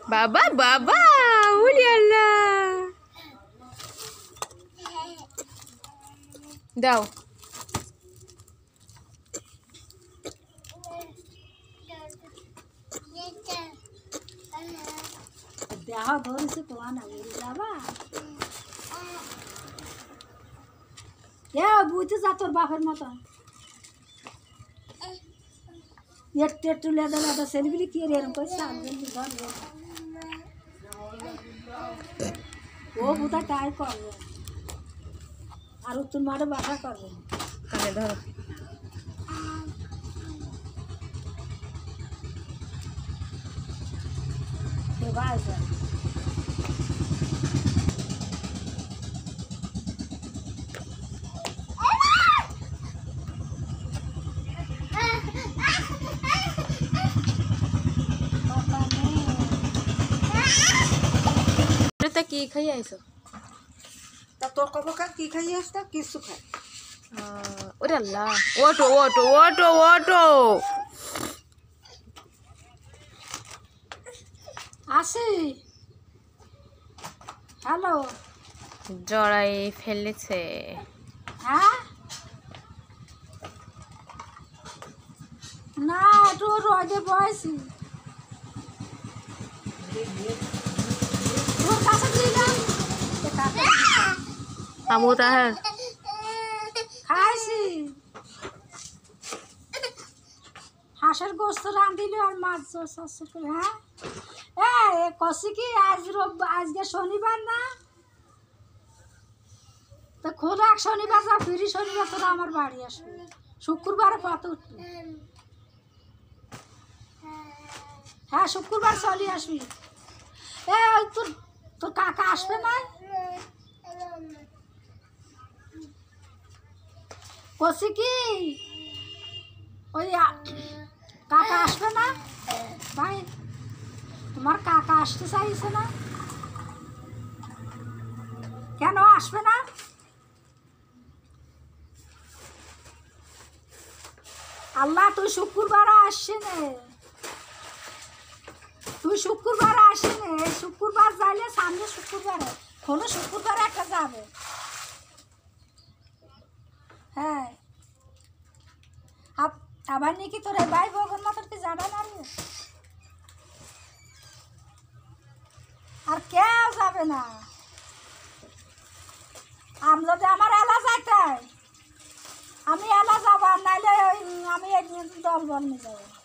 বাবা বাবা ওরে আল্লাহ দাও দেহ ধরেছে তোমার না বাবা বুঝতে যা তোর বাপের মতন একটু লেদা লেদা সেলফি কি এরকম করে ও বুধা তাই করবে আর উত্তর মাঠে বাসা করবে কানে ধরো কি খাই আইছো তা তোর কব কি খাই আসতা কিছু খাই ওরে আল্লাহ ওটো ওটো ওটো ওটো আসি হ্যালো জড়াই ফেলেছে হ্যাঁ না একটু রোদে বসি তোর কাছে দিলাম আমু তাহার খাইছি হাঁসের গোস্ত রাঁধিল আর মাছ হ্যাঁ কষি কি আজকে শনিবার না তো খোলা শনিবার যা ফিরি শনিবার তোরা আমার বাড়ি আসবে শুক্রবারে কত উঠবি হ্যাঁ শুক্রবার চলে আসবি ওই তোর কাকা আসবে না কষি কি ওই কাকা আসবে না ভাই তোমার কাকা আসতে চাইছে না কেন আসবে না আল্লাহ তুই শুক্রবার আসছে না তুই শুক্রবার আসি নে শুক্রবার যাইলে সামনে শুক্রবারে কোনো শুক্রবারে একটা যাবে হ্যাঁ আবার নাকি তোর ভাই বগন মাত্রকে জানা না রে আর কেউ যাবে না আমি যদি আমার এলা যাইতে আমি এলা যাবো আর নাইলে আমি দল বল নিয়ে যাবো